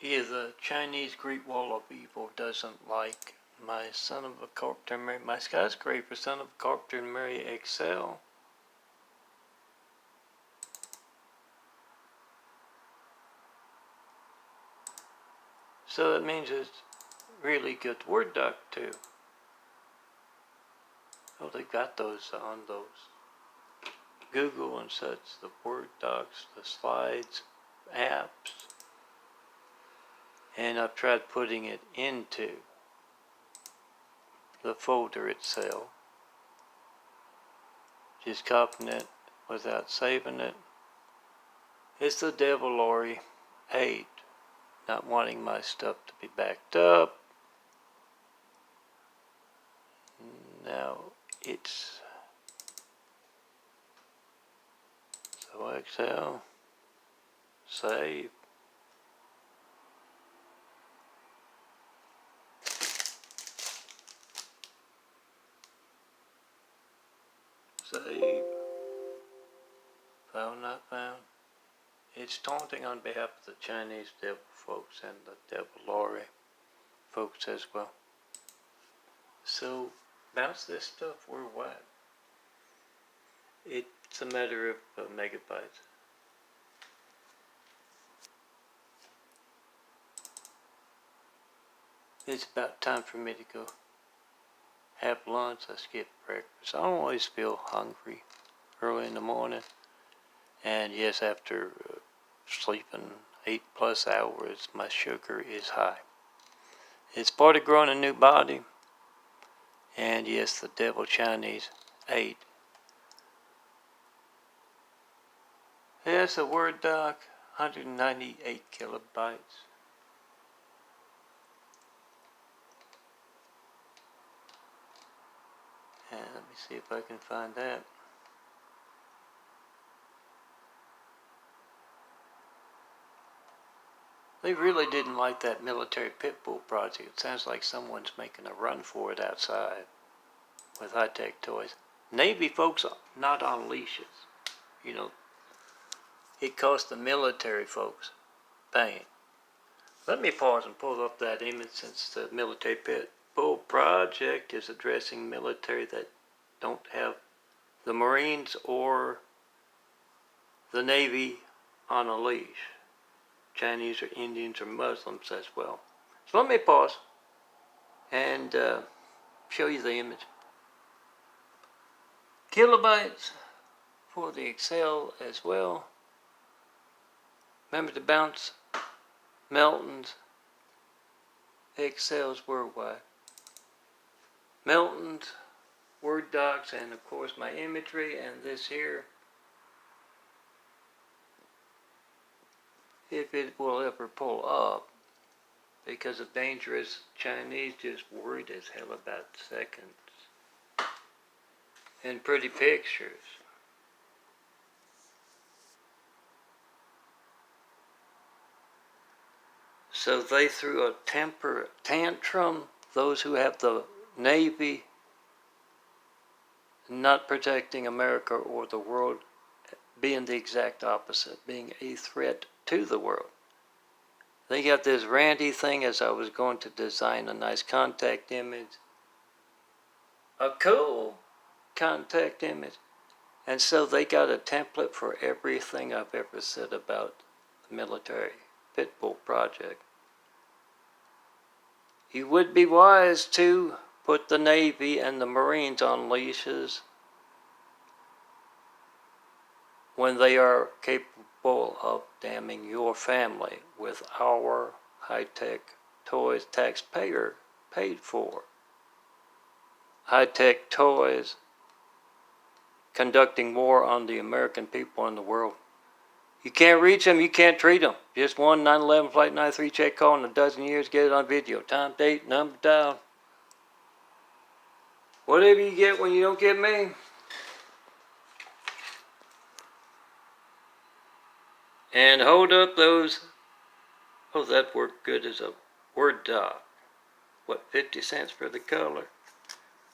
Yeah, the Chinese Great Wall of Evil doesn't like my Son of a Carpenter Mary, my skyscraper Son of a Carpenter Mary XL. So that means it's really good Word doc too. Oh, they got those on those Google and such, the Word docs, the slides, apps. And I've tried putting it into the folder itself. Just copying it without saving it. It's the devil Lori 8. Not wanting my stuff to be backed up. Now it's so Excel, save. Save. File not found. It's taunting on behalf of the Chinese devil folks and the devil Lori folks as well. So bounce this stuff worldwide. It's a matter of megabytes. It's about time for me to go have lunch. I skipped breakfast. I always feel hungry early in the morning. And yes, after sleeping 8+ hours, my sugar is high. It's part of growing a new body. And yes, the devil Chinese 8. Yes, a Word doc, 198 kilobytes. And let me see if I can find that. They really didn't like that military pit bull project. It sounds like someone's making a run for it outside with high-tech toys. Navy folks not on leashes. You know, it cost the military folks pain. Let me pause and pull up that image since the military pit bull project is addressing military that don't have the Marines or the Navy on a leash. Chinese or Indians or Muslims as well. So let me pause and show you the image. Kilobytes for the Excel as well. Remember to bounce MELTON's Excels worldwide. MELTON's Word docs and of course my imagery and this here. If it will ever pull up, because of dangerous Chinese just worried as hell about seconds and pretty pictures. So they threw a temper tantrum, those who have the Navy not protecting America or the world, being the exact opposite, being a threat to the world. They got this randy thing as I was going to design a nice contact image. A cool contact image. And so they got a template for everything I've ever said about the military pit bull project. You would be wise to put the Navy and the Marines on leashes when they are capable of damning your family with our high-tech toys taxpayer paid for. High-tech toys conducting war on the American people and the world. You can't reach them, you can't treat them. Just one 9/11 Flight 93 check call in a dozen years, get it on video. Time, date, number, dial. Whatever you get when you don't get me. And hold up those. Oh, that worked good as a Word doc. What, 50 cents for the color?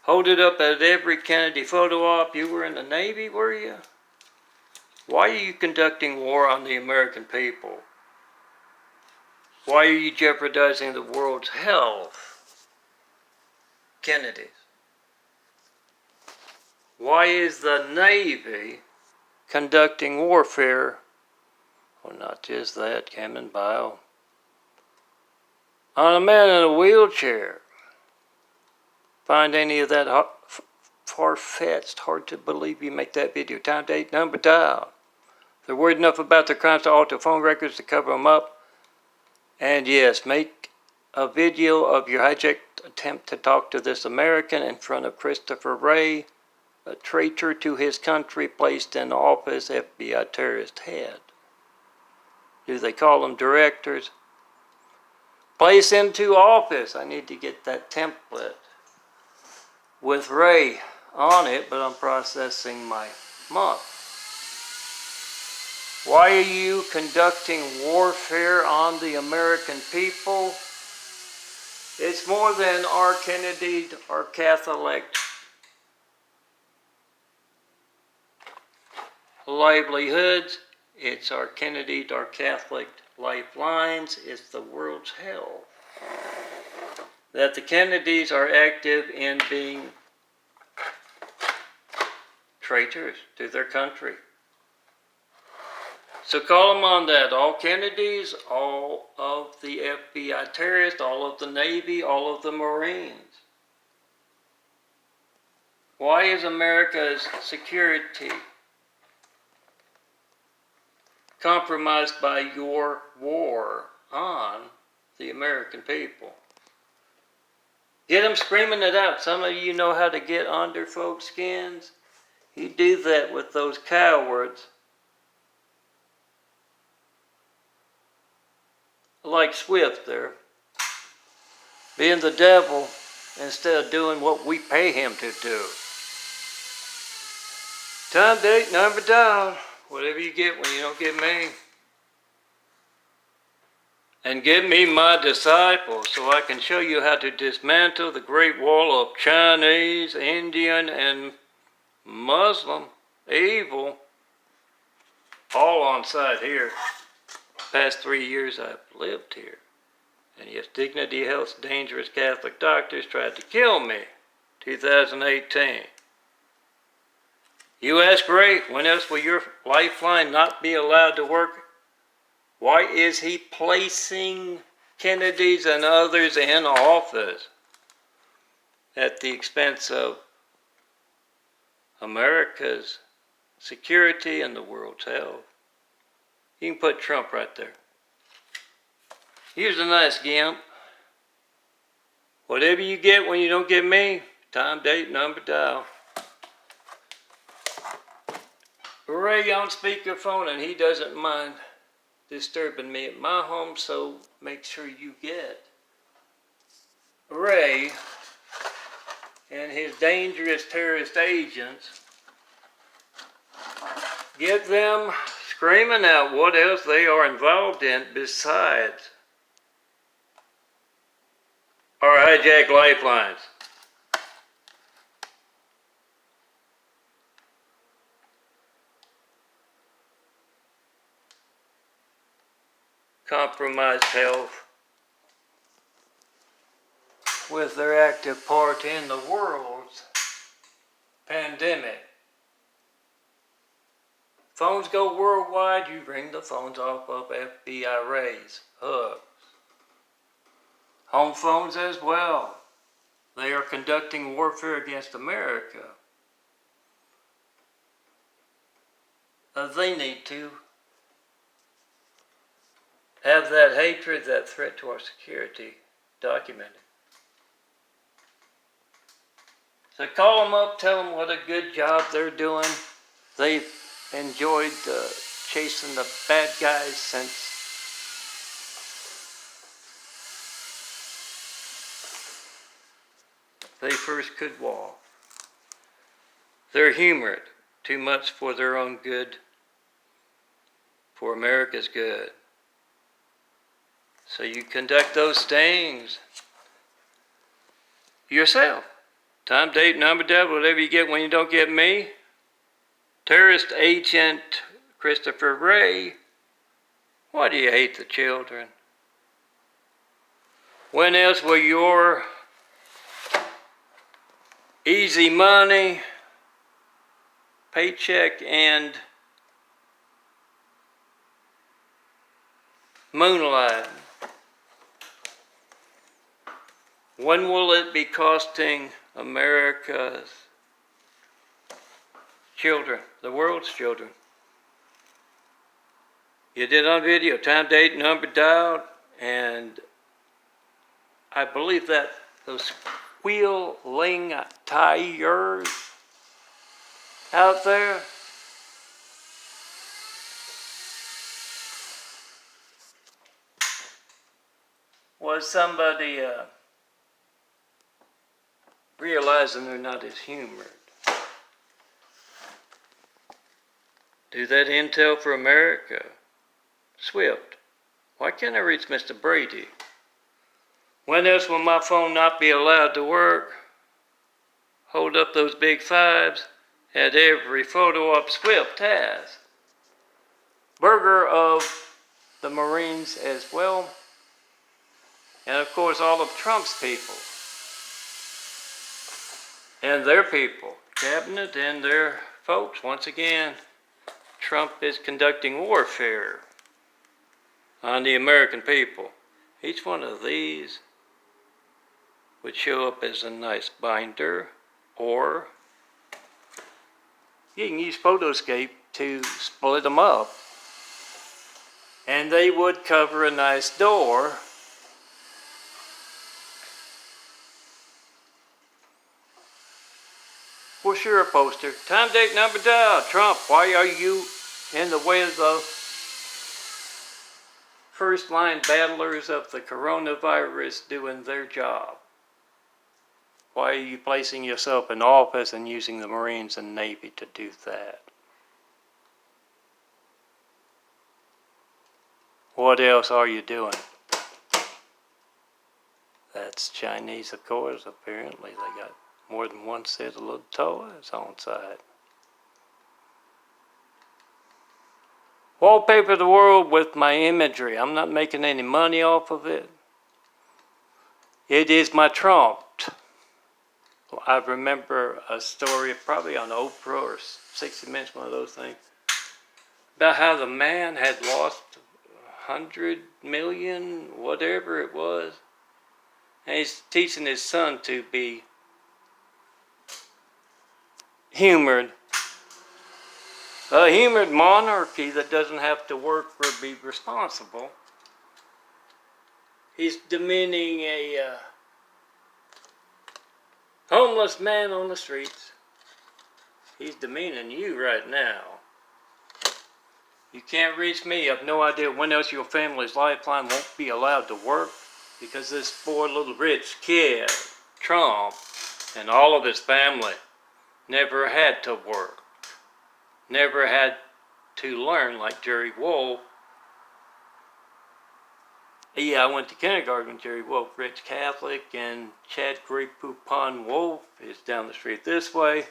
Hold it up at every Kennedy photo op. You were in the Navy, were you? Why are you conducting war on the American people? Why are you jeopardizing the world's health? Kennedy's. Why is the Navy conducting warfare? Well, not just that, Cameron Bio. On a man in a wheelchair. Find any of that far-fetched, hard to believe you make that video. Time, date, number, dial. They're worried enough about their crimes to alter phone records to cover them up. And yes, make a video of your hijacked attempt to talk to this American in front of Christopher Wray, a traitor to his country placed in office, FBI terrorist head. Do they call them directors? Place into office. I need to get that template with Ray on it, but I'm processing my month. Why are you conducting warfare on the American people? It's more than our Kennedy, our Catholic livelihoods. It's our Kennedy, our Catholic lifelines. It's the world's health. That the Kennedys are active in being traitors to their country. So call them on that. All Kennedys, all of the FBI terrorists, all of the Navy, all of the Marines. Why is America's security compromised by your war on the American people? Get them screaming it out. Some of you know how to get under folks' skins. You do that with those cowards like Swift there, being the devil instead of doing what we pay him to do. Time, date, number, dial. Whatever you get when you don't get me. And give me my disciples so I can show you how to dismantle the Great Wall of Chinese, Indian, and Muslim evil, all on site here. Past 3 years I've lived here. And yes, Dignity Health's dangerous Catholic doctors tried to kill me. 2018. You ask Ray, when else will your lifeline not be allowed to work? Why is he placing Kennedys and others in office at the expense of America's security and the world's health? You can put Trump right there. Here's a nice gimp. Whatever you get when you don't get me, time, date, number, dial. Ray on speakerphone, and he doesn't mind disturbing me at my home, so make sure you get Ray and his dangerous terrorist agents. Get them screaming out what else they are involved in besides our hijacked lifelines. Compromised health with their active part in the world's pandemic. Phones go worldwide, you ring the phones off of FBI Ray's hubs. Home phones as well. They are conducting warfare against America. They need to have that hatred, that threat to our security documented. So call them up, tell them what a good job they're doing. They've enjoyed chasing the bad guys since they first could walk. They're humored too much for their own good, for America's good. So you conduct those stings yourself. Time, date, number, devil, whatever you get when you don't get me. Terrorist agent Christopher Wray. Why do you hate the children? When else will your easy money, paycheck, and moonlight, when will it be costing America's children, the world's children? You did on video, time, date, number dialed, and I believe that those squealing tires out there was somebody realizing they're not as humored. Do that intel for America. Swift. Why can't I reach Mr. Brady? When else will my phone not be allowed to work? Hold up those big fives at every photo op Swift has. Burger of the Marines as well. And of course all of Trump's people. And their people. Cabinet and their folks. Once again, Trump is conducting warfare on the American people. Each one of these would show up as a nice binder, or you can use Photoscape to split them up, and they would cover a nice door. Well, sure, a poster. Time, date, number, dial. Trump, why are you in the way of the first line battlers of the coronavirus doing their job? Why are you placing yourself in office and using the Marines and Navy to do that? What else are you doing? That's Chinese, of course. Apparently they got more than one set of little toys on site. Wallpaper the world with my imagery. I'm not making any money off of it. It is my Trump. I remember a story, probably on Oprah or 60 Minutes, one of those things, about how the man had lost 100 million, whatever it was, and he's teaching his son to be humored. A humored monarchy that doesn't have to work or be responsible. He's demeaning a homeless man on the streets. He's demeaning you right now. You can't reach me. I have no idea when else your family's lifeline won't be allowed to work because this poor little rich kid, Trump, and all of his family never had to work. Never had to learn like Jerry Wolf. Yeah, I went to kindergarten with Jerry Wolf, rich Catholic, and Chad Great Poupon Wolf is down the street this way.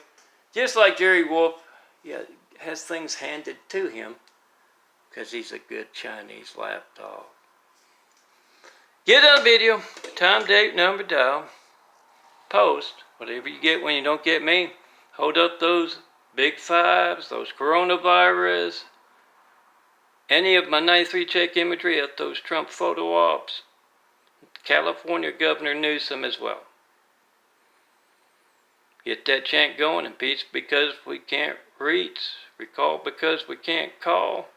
Just like Jerry Wolf, yeah, has things handed to him because he's a good Chinese lapdog. Get on video, time, date, number, dial, post, whatever you get when you don't get me. Hold up those big fives, those coronavirus, any of my 93 check imagery at those Trump photo ops, California Governor Newsom as well. Get that chant going, impeach because we can't reach, recall because we can't call,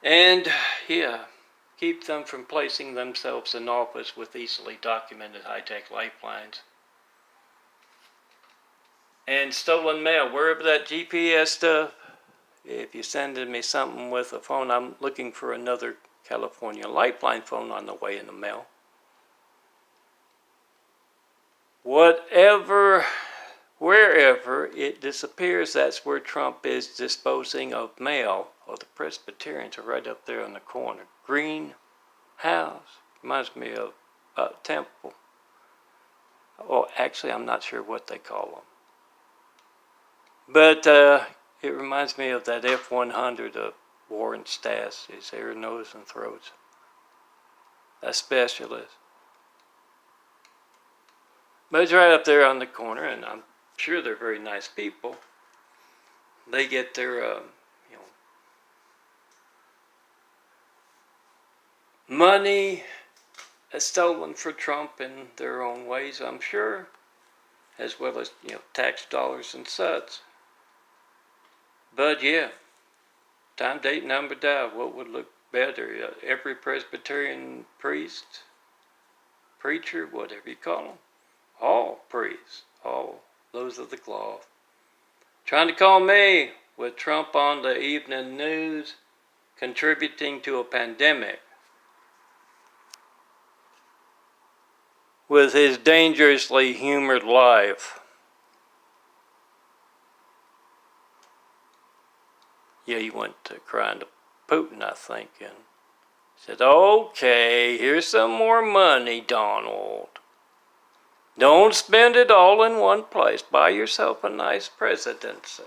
and yeah, keep them from placing themselves in office with easily documented high-tech lifelines. And stolen mail, wherever that GPS stuff, if you're sending me something with a phone, I'm looking for another California Lifeline phone on the way in the mail. Whatever, wherever it disappears, that's where Trump is disposing of mail. Oh, the Presbyterians are right up there in the corner. Green House, reminds me of Temple. Oh, actually, I'm not sure what they call them. But it reminds me of that F-100 of Warren Stass, his ear, nose, and throats. a specialist. But it's right up there on the corner, and I'm sure they're very nice people. They get their money stolen for Trump in their own ways, I'm sure, as well as tax dollars and such. But yeah, time, date, number, dial. What would look better? Every Presbyterian priest, preacher, whatever you call them, all priests, all those of the cloth, trying to call me with Trump on the evening news, contributing to a pandemic with his dangerously humored life. Yeah, he went to crying to Putin, I think, and said, okay, here's some more money, Donald. Don't spend it all in one place. Buy yourself a nice presidency.